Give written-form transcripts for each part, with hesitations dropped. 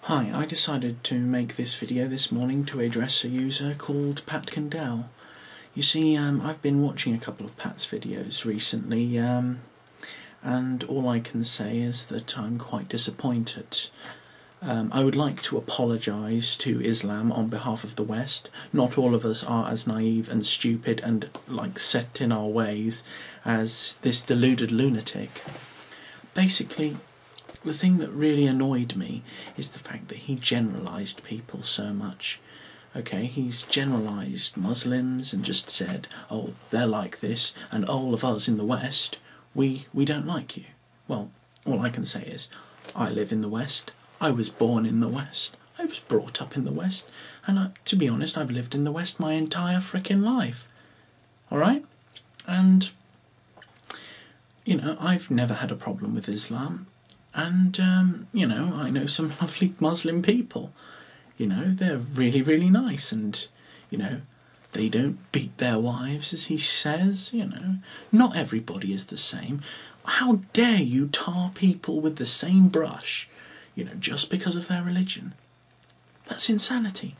Hi, I decided to make this video this morning to address a user called petcondelBusted. You see, I've been watching a couple of Pat's videos recently, and all I can say is that I'm quite disappointed. I would like to apologise to Islam on behalf of the West. Not all of us are as naive and stupid and, set in our ways as this deluded lunatic. Basically, the thing that really annoyed me is the fact that he generalised people so much. Okay, he's generalised Muslims and just said, oh, they're like this, and all of us in the West, we don't like you. Well, all I can say is, I live in the West, I was born in the West, I was brought up in the West, and to be honest, I've lived in the West my entire frickin' life. Alright? And, I've never had a problem with Islam. And, I know some lovely Muslim people. They're really, really nice, and, they don't beat their wives, as he says, Not everybody is the same. How dare you tar people with the same brush, just because of their religion? That's insanity.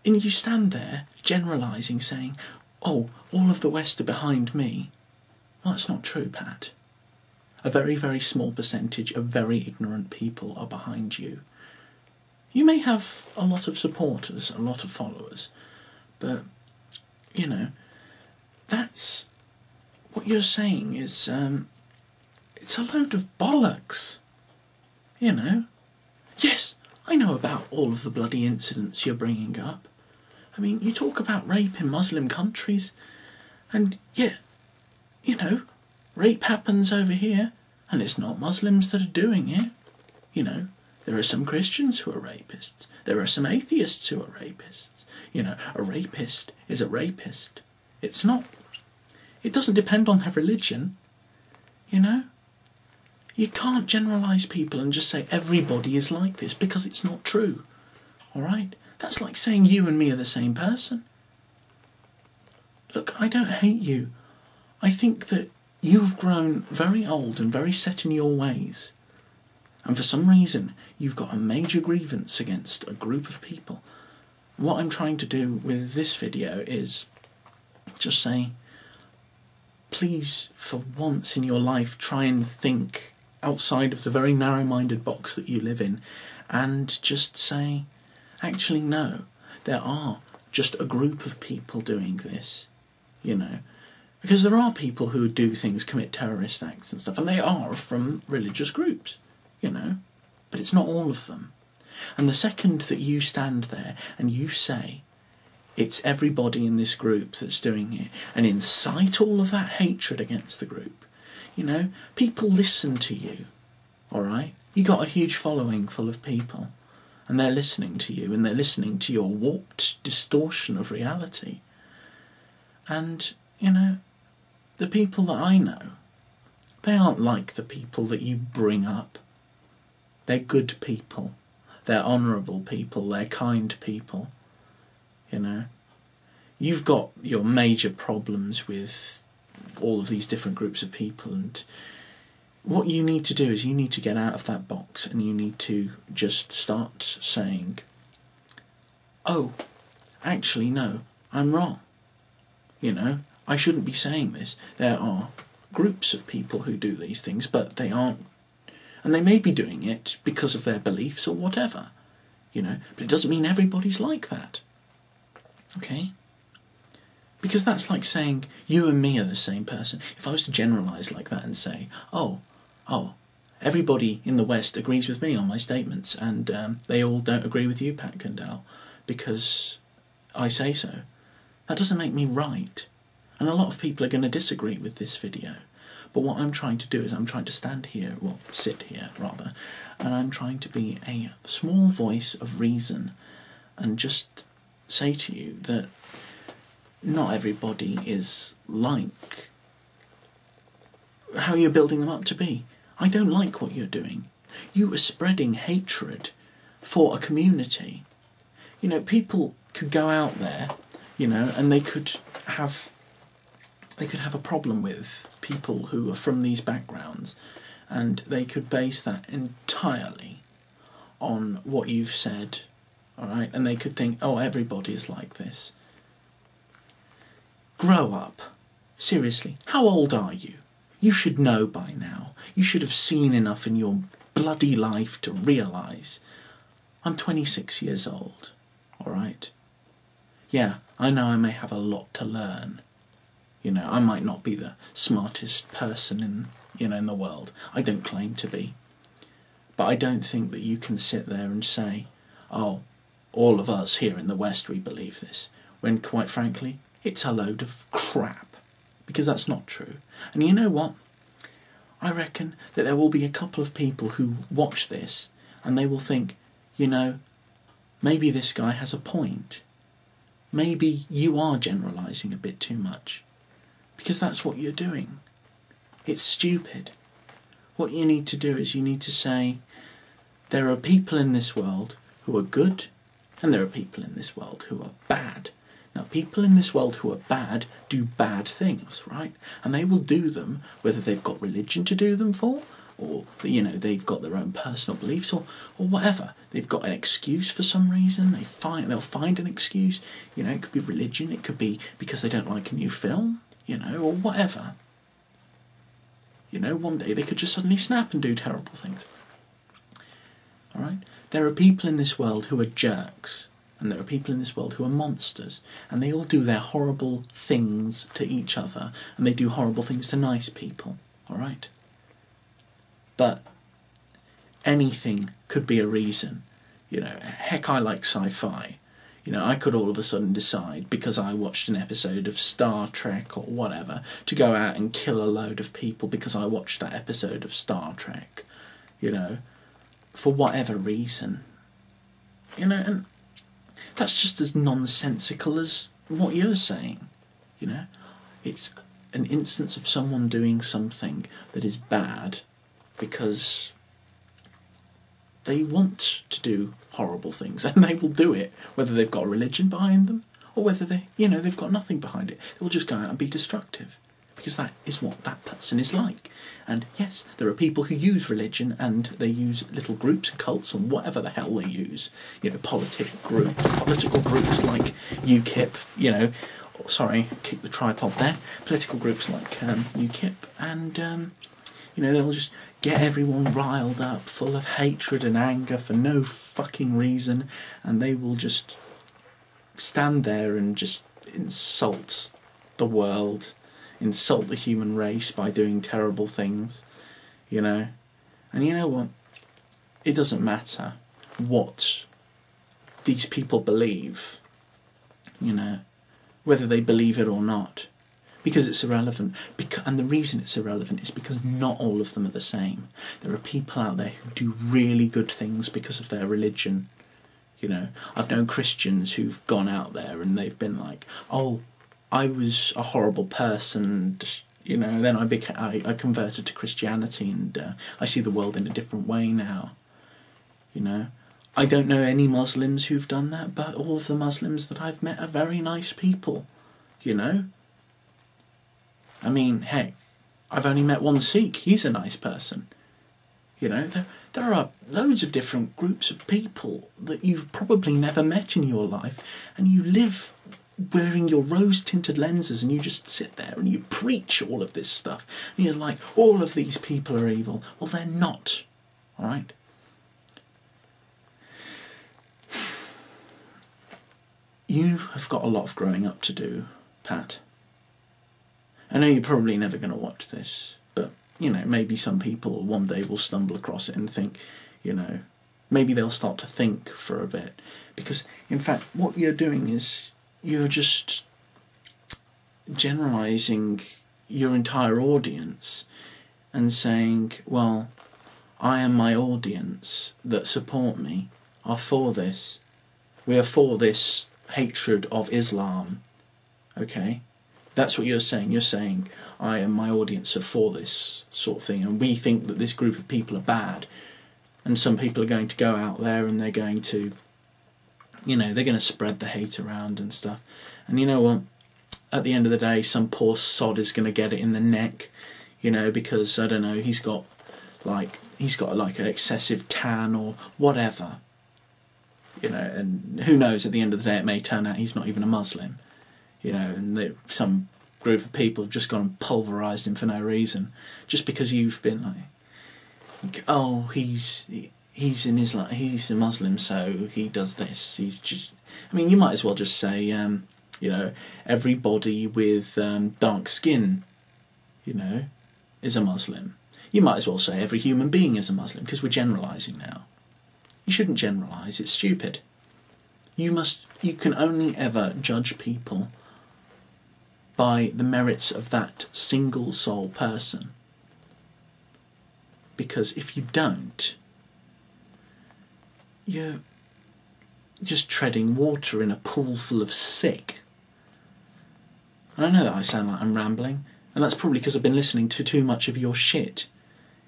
And you stand there, generalising, saying, oh, all of the West are behind me. Well, that's not true, Pat. A very, very small percentage of very ignorant people are behind you. You may have a lot of supporters, a lot of followers, but, that's... what you're saying is, it's a load of bollocks. Yes, I know about all of the bloody incidents you're bringing up. I mean, you talk about rape in Muslim countries, and yet, rape happens over here, and it's not Muslims that are doing it. There are some Christians who are rapists. There are some atheists who are rapists. A rapist is a rapist. It doesn't depend on their religion. You can't generalise people and just say everybody is like this, because it's not true. Alright? That's like saying you and me are the same person. Look, I don't hate you. I think that you've grown very old and very set in your ways. And for some reason, you've got a major grievance against a group of people. What I'm trying to do with this video is just say, please, for once in your life, try and think outside of the very narrow-minded box that you live in, and just say, actually, no, there are just a group of people doing this, Because there are people who do things, commit terrorist acts and stuff, and they are from religious groups, but it's not all of them. And the second that you stand there and you say it's everybody in this group that's doing it, and incite all of that hatred against the group, people listen to you, alright? You got a huge following full of people, and they're listening to you, and they're listening to your warped distortion of reality. And, the people that I know, they aren't like the people that you bring up. They're good people. They're honourable people. They're kind people. You've got your major problems with all of these different groups of people, and what you need to do is you need to get out of that box, and you need to just start saying, oh, actually, no, I'm wrong. I shouldn't be saying this. There are groups of people who do these things, but they aren't, and they may be doing it because of their beliefs or whatever, but it doesn't mean everybody's like that. Okay? Because that's like saying you and me are the same person. If I was to generalise like that and say, oh, everybody in the West agrees with me on my statements, and they all don't agree with you, petcondelBusted, because I say so, that doesn't make me right. And a lot of people are going to disagree with this video. But what I'm trying to do is I'm trying to sit here, rather, and I'm trying to be a small voice of reason and just say to you that not everybody is like how you're building them up to be. I don't like what you're doing. You are spreading hatred for a community. People could go out there, and they could have a problem with people who are from these backgrounds, and they could base that entirely on what you've said, alright? And they could think, oh, everybody's like this. Grow up. Seriously, how old are you? You should know by now. You should have seen enough in your bloody life to realise. I'm 26 years old, alright? Yeah, I know I may have a lot to learn. You know, I might not be the smartest person in the world. I don't claim to be. But I don't think that you can sit there and say, oh, all of us here in the West, we believe this. When, quite frankly, it's a load of crap. Because that's not true. And you know what? I reckon that there will be a couple of people who watch this and they will think, you know, maybe this guy has a point. Maybe you are generalising a bit too much. Because that's what you're doing. It's stupid. What you need to do is you need to say, there are people in this world who are good, and there are people in this world who are bad. Now, people in this world who are bad do bad things, right? And they will do them whether they've got religion to do them for, or, you know, they've got their own personal beliefs, or whatever. They've got an excuse for some reason. They'll find an excuse. You know, it could be religion. It could be because they don't like a new film, you know, or whatever. You know, one day they could just suddenly snap and do terrible things. Alright? There are people in this world who are jerks, and there are people in this world who are monsters, and they all do their horrible things to each other, and they do horrible things to nice people. Alright? But anything could be a reason. You know, heck, I like sci-fi. You know, I could all of a sudden decide, because I watched an episode of Star Trek or whatever, to go out and kill a load of people because I watched that episode of Star Trek. You know, for whatever reason. You know, and that's just as nonsensical as what you're saying. You know, it's an instance of someone doing something that is bad because they want to do horrible things, and they will do it, whether they've got a religion behind them, or whether they've got nothing behind it. They'll just go out and be destructive, because that is what that person is like. And yes, there are people who use religion, and they use little groups and cults and whatever the hell they use. You know, political groups like UKIP, you know, sorry, kick the tripod there. Political groups like UKIP, and you know, they'll just get everyone riled up, full of hatred and anger for no fucking reason, and they will just stand there and just insult the world, insult the human race by doing terrible things, you know. And you know what? It doesn't matter what these people believe, you know, whether they believe it or not. Because it's irrelevant. And the reason it's irrelevant is because not all of them are the same. There are people out there who do really good things because of their religion. You know, I've known Christians who've gone out there and they've been like, oh, I was a horrible person, you know, then I converted to Christianity, and I see the world in a different way now. You know, I don't know any Muslims who've done that, but all of the Muslims that I've met are very nice people, you know. I mean, heck, I've only met one Sikh. He's a nice person. You know, there are loads of different groups of people that you've probably never met in your life, and you live wearing your rose-tinted lenses, and you just sit there and you preach all of this stuff. And you're like, all of these people are evil. Well, they're not. All right? You have got a lot of growing up to do, Pat. I know you're probably never going to watch this, but, you know, maybe some people one day will stumble across it and think, you know, maybe they'll start to think for a bit. Because, in fact, what you're doing is you're just generalising your entire audience and saying, well, I and my audience that support me are for this. We are for this hatred of Islam, okay? That's what you're saying. You're saying, I and my audience are for this sort of thing, and we think that this group of people are bad. And some people are going to go out there and they're going to, you know, they're going to spread the hate around and stuff. And you know what? At the end of the day, some poor sod is going to get it in the neck, you know, because, I don't know, he's got, like, he's got like an excessive tan or whatever, you know, and who knows, at the end of the day it may turn out he's not even a Muslim, you know, and some group of people have just gone and pulverised him for no reason, just because you've been like, oh, he's in Islam, he's a Muslim, so he does this. He's just, I mean, you might as well just say, you know, everybody with dark skin, you know, is a Muslim. You might as well say every human being is a Muslim, because we're generalising now. You shouldn't generalise, it's stupid. You can only ever judge people by the merits of that single sole person. Because if you don't, you're just treading water in a pool full of sick. And I know that I sound like I'm rambling, and that's probably because I've been listening to too much of your shit.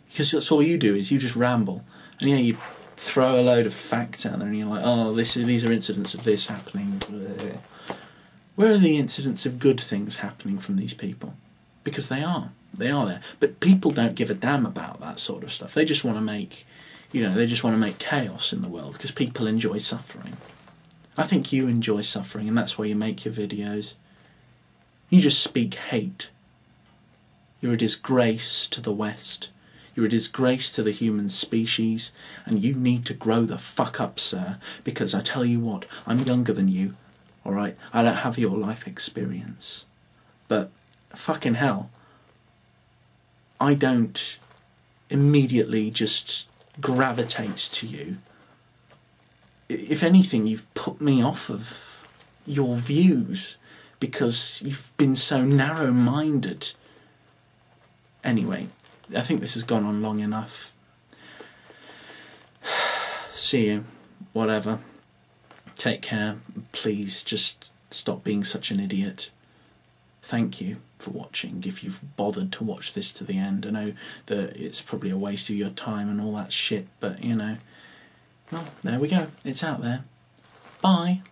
Because that's all you do, is you just ramble. And yeah, you throw a load of facts out there and you're like, oh, these are incidents of this happening. Where are the incidents of good things happening from these people? Because they are there. But people don't give a damn about that sort of stuff. They just want to make, you know, they just want to make chaos in the world, because people enjoy suffering. I think you enjoy suffering, and that's why you make your videos. You just speak hate. You're a disgrace to the West. You're a disgrace to the human species, and you need to grow the fuck up, sir, because I tell you what, I'm younger than you, alright? I don't have your life experience. But, fucking hell, I don't immediately just gravitate to you. If anything, you've put me off of your views, because you've been so narrow-minded. Anyway, I think this has gone on long enough. See you. Whatever. Take care. Please, just stop being such an idiot. Thank you for watching, if you've bothered to watch this to the end. I know that it's probably a waste of your time and all that shit, but, you know, well, there we go. It's out there. Bye.